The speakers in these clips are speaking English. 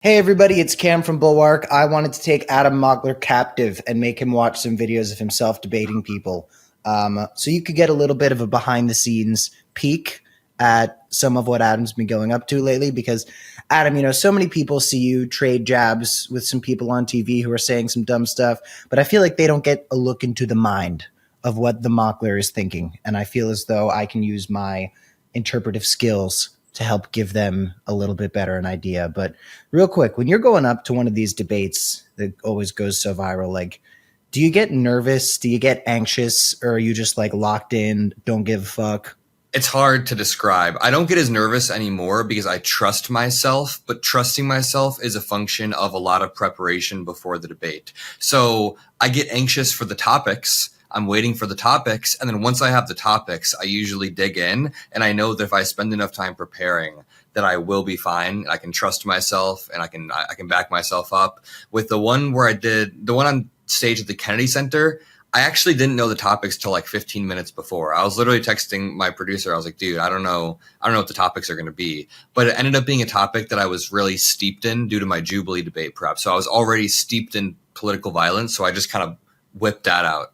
Hey everybody, it's Cam from Bulwark. I wanted to take Adam Mockler captive and make him watch some videos of himself debating people. So you could get a little bit of a behind the scenes peek at some of what Adam's been going up to lately because Adam, so many people see you trade jabs with some people on TV who are saying some dumb stuff, but I feel like they don't get a look into the mind of what the Mockler is thinking. And I feel as though I can use my interpretive skills to help give them a little bit better an idea. But real quick, when you're going up to one of these debates that always goes so viral, like, do you get nervous? Do you get anxious? Or are you just like locked in, don't give a fuck? It's hard to describe. I don't get as nervous anymore because I trust myself, but trusting myself is a function of a lot of preparation before the debate. So I get anxious for the topics. I'm waiting for the topics. And then once I have the topics, I usually dig in. And I know that if I spend enough time preparing, that I will be fine. I can trust myself and I can back myself up. With the one where I did the one on stage at the Kennedy Center, I actually didn't know the topics till like 15 minutes before. I was literally texting my producer. I was like, dude, I don't know what the topics are going to be. But it ended up being a topic that I was really steeped in due to my Jubilee debate prep. So I was already steeped in political violence. So I just kind of whipped that out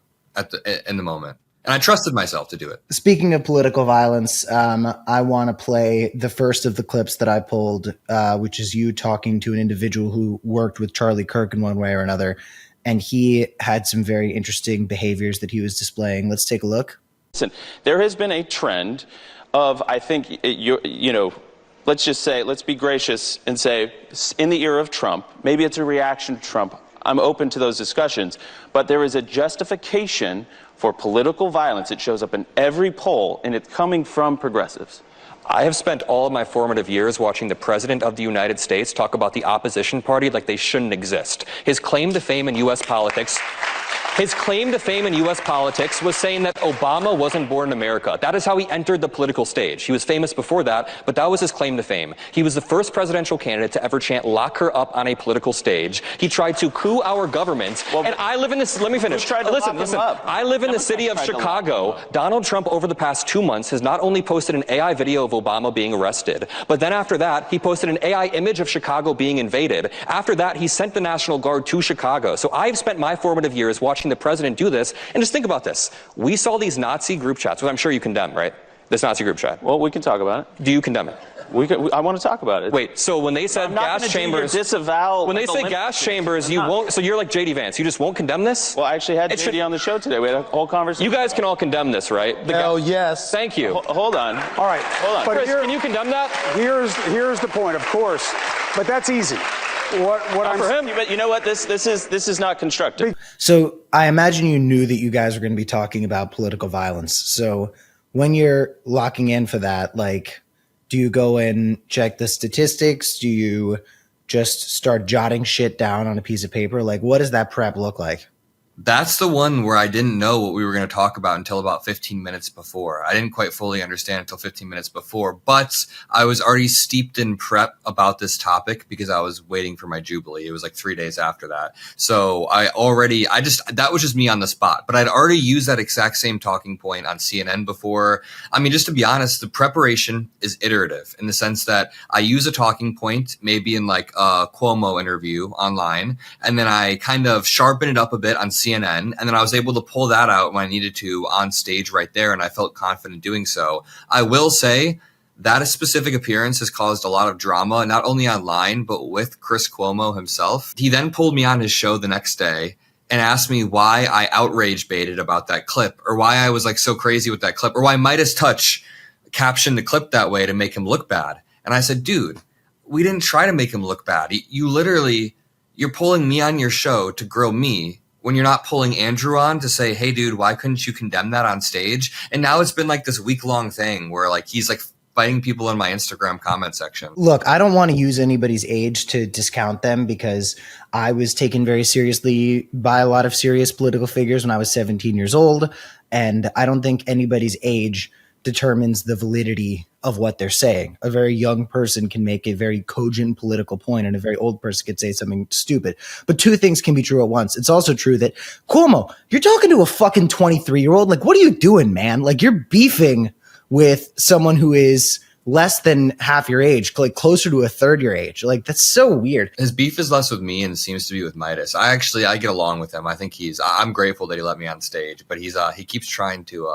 in the moment. And I trusted myself to do it. Speaking of political violence, I want to play the first of the clips that I pulled, which is you talking to an individual who worked with Charlie Kirk in one way or another. And he had some very interesting behaviors that he was displaying. Let's take a look. Listen, there has been a trend of, I think, let's just say, let's be gracious and say, in the era of Trump, maybe it's a reaction to Trump. I'm open to those discussions. But there is a justification for political violence. It shows up in every poll, and it's coming from progressives. I have spent all of my formative years watching the President of the United States talk about the opposition party like they shouldn't exist. His claim to fame in U.S. politics was saying that Obama wasn't born in America. That is how he entered the political stage. He was famous before that, but that was his claim to fame. He was the first presidential candidate to ever chant "lock her up" on a political stage. He tried to coup our government. And I live in this, let me finish. Listen. I live in the city of Chicago. Donald Trump over the past 2 months has not only posted an AI video of Obama being arrested, but then after that, he posted an AI image of Chicago being invaded. After that, he sent the National Guard to Chicago. So I've spent my formative years watching the president do this. And just think about this. We saw these Nazi group chats, which I'm sure you condemn, right? This Nazi group chat. Well, we can talk about it. Do you condemn it? I want to talk about it. Wait, so when they said gas chambers, when they say gas chambers, you won't. So you're like JD Vance. You just won't condemn this? Well, I actually had JD on the show today. We had a whole conversation. You guys can all condemn this, right? Hell yes. Thank you. Hold on. All right. Hold on. But Chris, can you condemn that? Here's the point, of course. But that's easy. For him, but you know what? This is not constructive. So I imagine you knew that you guys were going to be talking about political violence. So when you're locking in for that, like, do you go and check the statistics? Do you just start jotting shit down on a piece of paper? Like, what does that prep look like? That's the one where I didn't know what we were going to talk about until about 15 minutes before. I didn't quite fully understand until 15 minutes before, but I was already steeped in prep about this topic because I was waiting for my Jubilee. It was like 3 days after that. So that was just me on the spot, but I'd already used that exact same talking point on CNN before. I mean, just to be honest, the preparation is iterative in the sense that I use a talking point, maybe in like a Cuomo interview online, and then I kind of sharpen it up a bit on CNN, and then I was able to pull that out when I needed to on stage right there, and I felt confident doing so. I will say that a specific appearance has caused a lot of drama, not only online, but with Chris Cuomo himself. He then pulled me on his show the next day and asked me why I outrage baited about that clip, or why I was like so crazy with that clip, or why MeidasTouch captioned the clip that way to make him look bad. And I said, dude, we didn't try to make him look bad. You're pulling me on your show to grill me when you're not pulling Andrew on to say, hey, dude, why couldn't you condemn that on stage? And now it's been like this week-long thing where like he's like fighting people in my Instagram comment section. Look, I don't want to use anybody's age to discount them because I was taken very seriously by a lot of serious political figures when I was 17 years old. And I don't think anybody's age determines the validity of what they're saying. A very young person can make a very cogent political point and a very old person could say something stupid. But two things can be true at once. It's also true that, Cuomo, you're talking to a fucking 23-year-old. Like, what are you doing, man? Like, you're beefing with someone who is less than half your age, like closer to a third your age. Like, that's so weird. His beef is less with me and seems to be with Meidas. I get along with him. I think I'm grateful that he let me on stage, but he keeps trying to,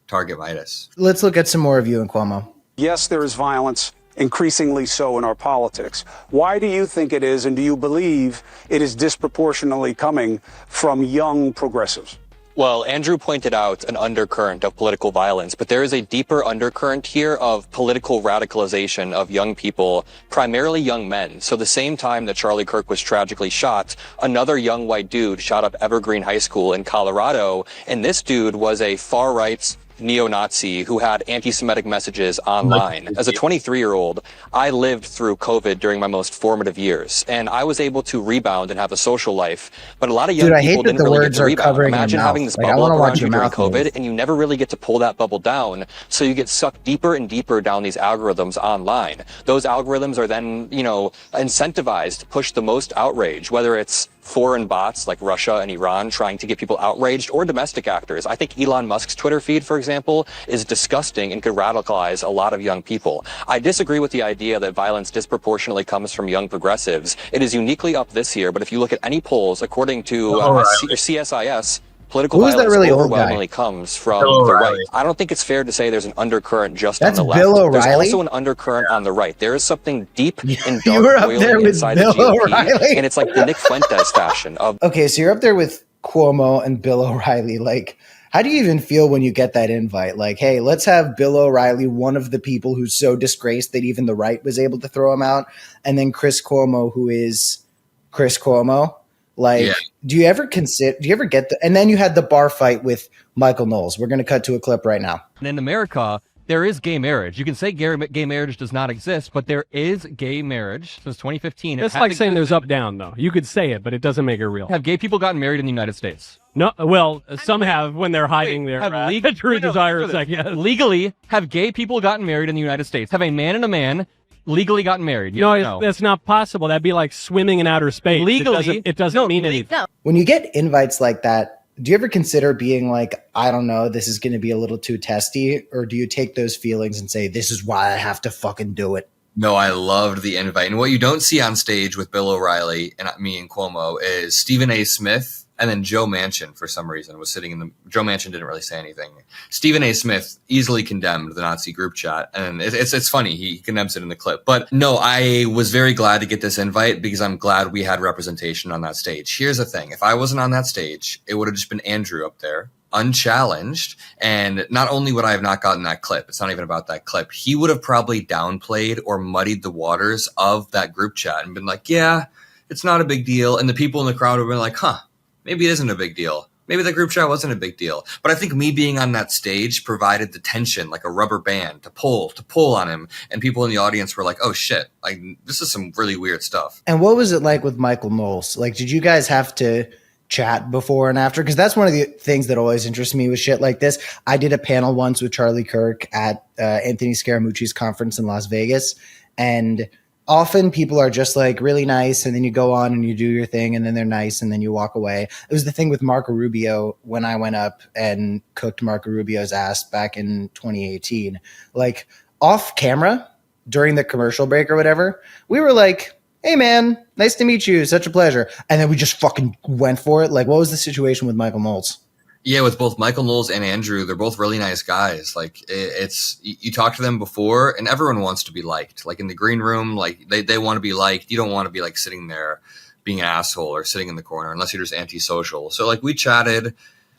target Meidas. Let's look at some more of you and Cuomo. Yes, there is violence, increasingly so in our politics. Why do you think it is, and do you believe it is disproportionately coming from young progressives? Well, Andrew pointed out an undercurrent of political violence, but there is a deeper undercurrent here of political radicalization of young people, primarily young men. So the same time that Charlie Kirk was tragically shot, another young white dude shot up Evergreen High School in Colorado, and this dude was a far-right neo-Nazi who had anti-Semitic messages online. As a 23-year-old, I lived through COVID during my most formative years, and I was able to rebound and have a social life. But a lot of young people didn't really get to rebound. Imagine having this bubble up around you during COVID, and you never really get to pull that bubble down, so you get sucked deeper and deeper down these algorithms online. Those algorithms are then, incentivized to push the most outrage, whether it's foreign bots like Russia and Iran trying to get people outraged, or domestic actors. I think Elon Musk's Twitter feed, for example, is disgusting and could radicalize a lot of young people. I disagree with the idea that violence disproportionately comes from young progressives. It is uniquely up this year, but if you look at any polls, according to CSIS, political violence overwhelmingly comes from the right. I don't think it's fair to say there's an undercurrent just on the left. There's also an undercurrent on the right. There is something deep and dark boiling inside the GOP, and it's like the Nick Fuentes fashion of... Okay, so you're up there with Cuomo and Bill O'Reilly. Like, how do you even feel when you get that invite? Like, hey, let's have Bill O'Reilly, one of the people who's so disgraced that even the right was able to throw him out, and then Chris Cuomo, who is Chris Cuomo. Like, do you ever get and then you had the bar fight with Michael Knowles. We're going to cut to a clip right now. And in America, there is gay marriage. You can say gay marriage does not exist, but there is gay marriage since 2015. It's like saying there's up-down, though. You could say it, but it doesn't make it real. Have gay people gotten married in the United States? No, well, some have when they're hiding their true desires, I guess. Legally, have gay people gotten married in the United States? Have a man and a man legally gotten married? No, that's not possible. That'd be like swimming in outer space. Legally, it doesn't mean anything. When you get invites like that, do you ever consider being like, I don't know, this is going to be a little too testy? Or do you take those feelings and say, this is why I have to fucking do it? No, I loved the invite. And what you don't see on stage with Bill O'Reilly and me and Cuomo is Stephen A. Smith. And then Joe Manchin, for some reason, was sitting in the... Joe Manchin didn't really say anything. Stephen A. Smith easily condemned the Nazi group chat. And it's funny. He condemns it in the clip. But no, I was very glad to get this invite because I'm glad we had representation on that stage. Here's the thing. If I wasn't on that stage, it would have just been Andrew up there, unchallenged. And not only would I have not gotten that clip, it's not even about that clip, he would have probably downplayed or muddied the waters of that group chat and been like, yeah, it's not a big deal. And the people in the crowd would have been like, huh, maybe it isn't a big deal. Maybe the group chat wasn't a big deal. But I think me being on that stage provided the tension, like a rubber band, to pull on him. And people in the audience were like, oh shit, like this is some really weird stuff. And what was it like with Michael Knowles? Like, did you guys have to chat before and after? Because that's one of the things that always interests me with shit like this. I did a panel once with Charlie Kirk at Anthony Scaramucci's conference in Las Vegas. And often people are just like really nice, and then you go on and you do your thing, and then they're nice, and then you walk away. It was the thing with Marco Rubio when I went up and cooked Marco Rubio's ass back in 2018. Like, off camera during the commercial break or whatever, we were like, hey man, nice to meet you, such a pleasure. And then we just fucking went for it. Like, what was the situation with Michael Knowles? Yeah, with both Michael Knowles and Andrew, they're both really nice guys. Like, it's you talk to them before, and everyone wants to be liked. Like in the green room, like they want to be liked. You don't want to be like sitting there being an asshole or sitting in the corner unless you're just antisocial. So like we chatted,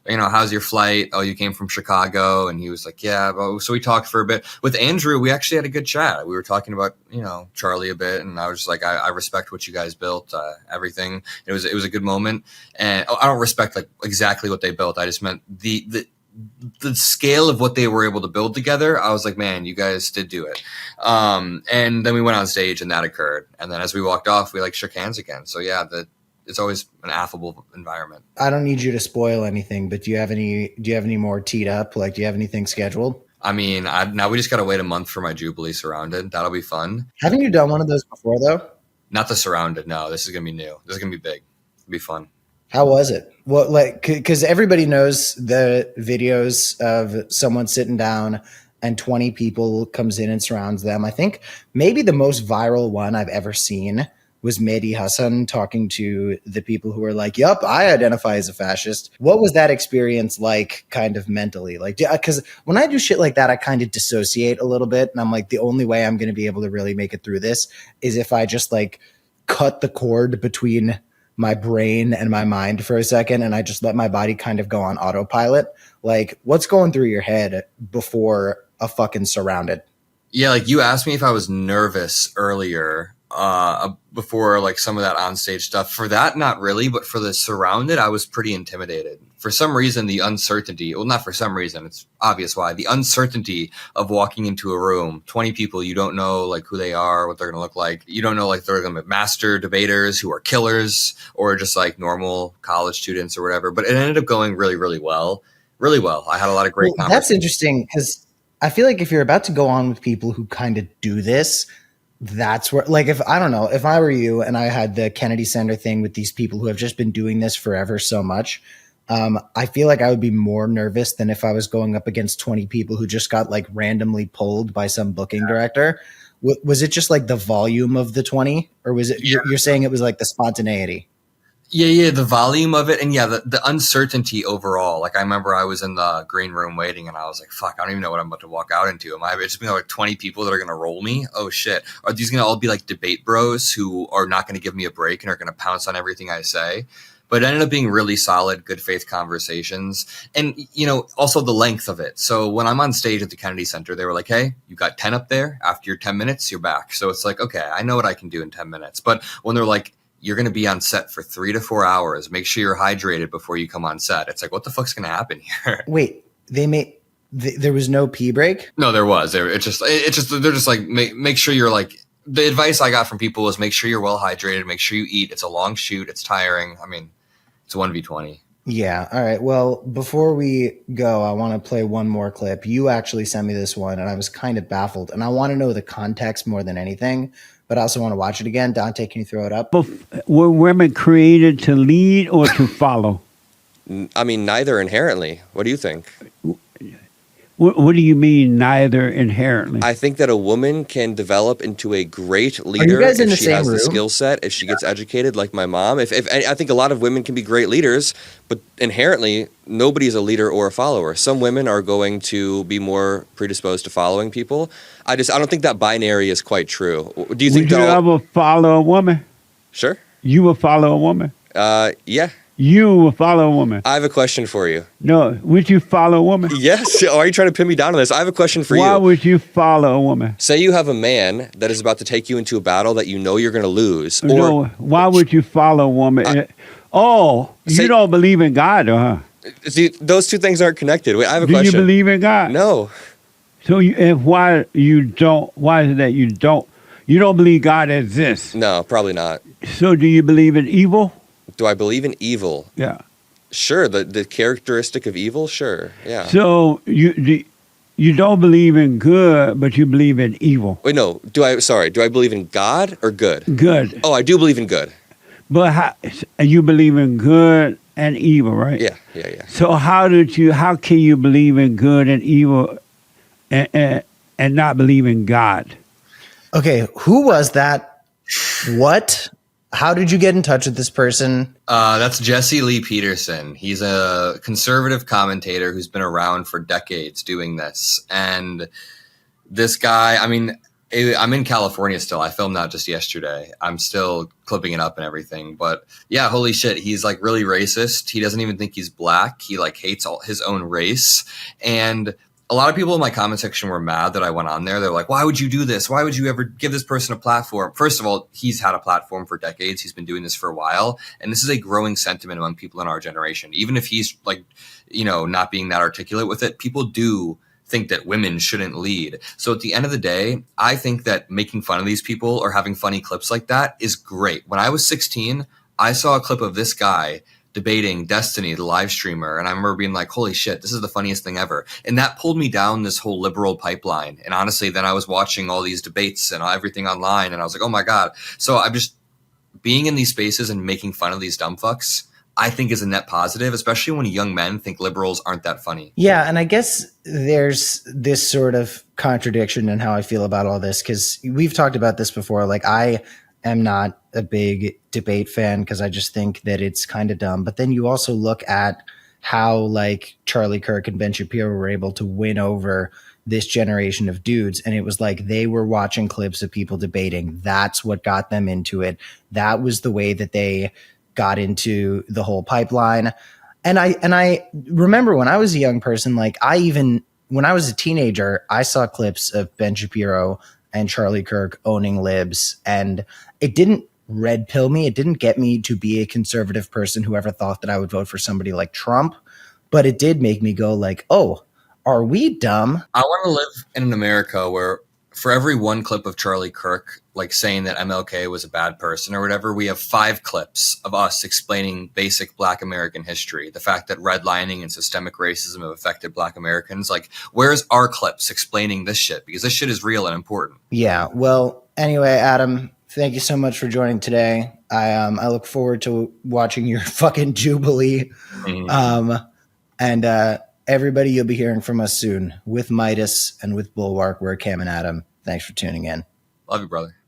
how's your flight? Oh, you came from Chicago. And he was like, yeah. So we talked for a bit. With Andrew, we actually had a good chat. We were talking about, Charlie a bit. And I was just like, I respect what you guys built, everything. It was a good moment. And I don't respect like exactly what they built. I just meant the scale of what they were able to build together. I was like, man, you guys did do it. And then we went on stage and that occurred. And then as we walked off, we like shook hands again. So yeah, it's always an affable environment. I don't need you to spoil anything, but do you have any more teed up? Like, do you have anything scheduled? I mean, now we just got to wait a month for my Jubilee Surrounded. That'll be fun. Haven't you done one of those before though? Not the Surrounded. No, this is going to be new. This is going to be big. It'll be fun. How was it? What, like, because everybody knows the videos of someone sitting down and 20 people comes in and surrounds them. I think maybe the most viral one I've ever seen was Mehdi Hassan talking to the people who were like, yup, I identify as a fascist. What was that experience like kind of mentally? Like, because when I do shit like that, I kind of dissociate a little bit. And I'm like, the only way I'm going to be able to really make it through this is if I just like cut the cord between my brain and my mind for a second and I just let my body kind of go on autopilot. Like, what's going through your head before a fucking surrounded? Yeah, like you asked me if I was nervous earlier before like some of that onstage stuff. For that, not really, but for the surrounded, I was pretty intimidated. For some reason, the uncertainty, well, not for some reason, it's obvious why, the uncertainty of walking into a room, 20 people, you don't know like who they are, what they're going to look like. You don't know like they're going to be master debaters who are killers or just like normal college students or whatever. But it ended up going really, really well. Really well. I had a lot of great conversations. That's interesting because I feel like if you're about to go on with people who kind of do this, that's where, like, if I don't know, if I were you and I had the Kennedy Center thing with these people who have just been doing this forever so much, I feel like I would be more nervous than if I was going up against 20 people who just got like randomly pulled by some booking director. Was it just like the volume of the 20, or was it, you're saying it was like the spontaneity? Yeah, the volume of it, and yeah, the uncertainty overall. Like I remember I was in the green room waiting, and I was like, "Fuck, I don't even know what I'm about to walk out into. Am I just gonna like 20 people that are gonna roll me? Oh shit, are these gonna all be like debate bros who are not gonna give me a break and are gonna pounce on everything I say?" But it ended up being really solid, good faith conversations, and also the length of it. So when I'm on stage at the Kennedy Center, they were like, "Hey, you got 10 up there. After your 10 minutes, you're back." So it's like, okay, I know what I can do in 10 minutes. But when they're like, you're going to be on set for 3 to 4 hours. Make sure you're hydrated before you come on set. It's like, what the fuck's going to happen here? Wait, there was no pee break? No, there was. They're just like, make sure you're like, the advice I got from people was make sure you're well hydrated. Make sure you eat. It's a long shoot. It's tiring. I mean, it's 1v20. Yeah. All right. Well, before we go, I want to play one more clip. You actually sent me this one and I was kind of baffled, and I want to know the context more than anything. But I also want to watch it again. Dante, can you throw it up? Were women created to lead or to follow? I mean, neither inherently. What do you think? What do you mean, neither inherently? I think that a woman can develop into a great leader if she has the skill set, if she gets educated like my mom. If I think a lot of women can be great leaders, but inherently, nobody's a leader or a follower. Some women are going to be more predisposed to following people. I don't think that binary is quite true. Do you think Would you ever follow a woman? Sure. You will follow a woman? Yeah. You will follow a woman. I have a question for you. No, would you follow a woman? Yes. Why are you trying to pin me down on this? I have a question for you. Why would you follow a woman? Say you have a man that is about to take you into a battle that you know you're going to lose. No, why would you follow a woman? You don't believe in God, huh? See, those two things aren't connected. Wait, I have a question. Do you believe in God? No. So why is it that you don't believe God exists? No, probably not. So do you believe in evil? Do I believe in evil? Yeah. Sure, the characteristic of evil, sure, yeah. So you don't believe in good, but you believe in evil. Wait, no. Do I believe in God or good? Good. Oh, I do believe in good. But you believe in good and evil, right? Yeah. So how can you believe in good and evil and not believe in God? Okay, who was that? What? How did you get in touch with this person? That's Jesse Lee Peterson. He's a conservative commentator who's been around for decades doing this. And this guy, I mean, I'm in California still. I filmed that just yesterday. I'm still clipping it up and everything. But yeah, holy shit. He's like really racist. He doesn't even think he's black. He like hates his own race. And a lot of people in my comment section were mad that I went on there. They're like, why would you do this? Why would you ever give this person a platform? First of all, he's had a platform for decades. He's been doing this for a while. And this is a growing sentiment among people in our generation. Even if he's like, not being that articulate with it, people do think that women shouldn't lead. So at the end of the day, I think that making fun of these people or having funny clips like that is great. When I was 16, I saw a clip of this guy debating Destiny, the live streamer. And I remember being like, holy shit, this is the funniest thing ever. And that pulled me down this whole liberal pipeline. And honestly, then I was watching all these debates and everything online. And I was like, oh my God. So I'm just being in these spaces and making fun of these dumb fucks. I think is a net positive, especially when young men think liberals aren't that funny. Yeah, and I guess there's this sort of contradiction in how I feel about all this, because we've talked about this before. Like, I am not a big debate fan because I just think that it's kind of dumb. But then you also look at how like Charlie Kirk and Ben Shapiro were able to win over this generation of dudes, and it was like they were watching clips of people debating. That's what got them into it. That was the way that they got into the whole pipeline. And I remember when I was a young person, like when I was a teenager, I saw clips of Ben Shapiro and Charlie Kirk owning libs, and it didn't red pill me. It didn't get me to be a conservative person who ever thought that I would vote for somebody like Trump, but it did make me go like, oh, are we dumb? I want to live in an America where for every one clip of Charlie Kirk, like saying that MLK was a bad person or whatever, we have 5 clips of us explaining basic Black American history. The fact that redlining and systemic racism have affected Black Americans. Like, where's our clips explaining this shit? Because this shit is real and important. Yeah. Well, anyway, Adam, thank you so much for joining today. I look forward to watching your fucking Jubilee. And everybody, you'll be hearing from us soon with Meidas and with Bulwark. We're Cam and Adam. Thanks for tuning in. Love you, brother.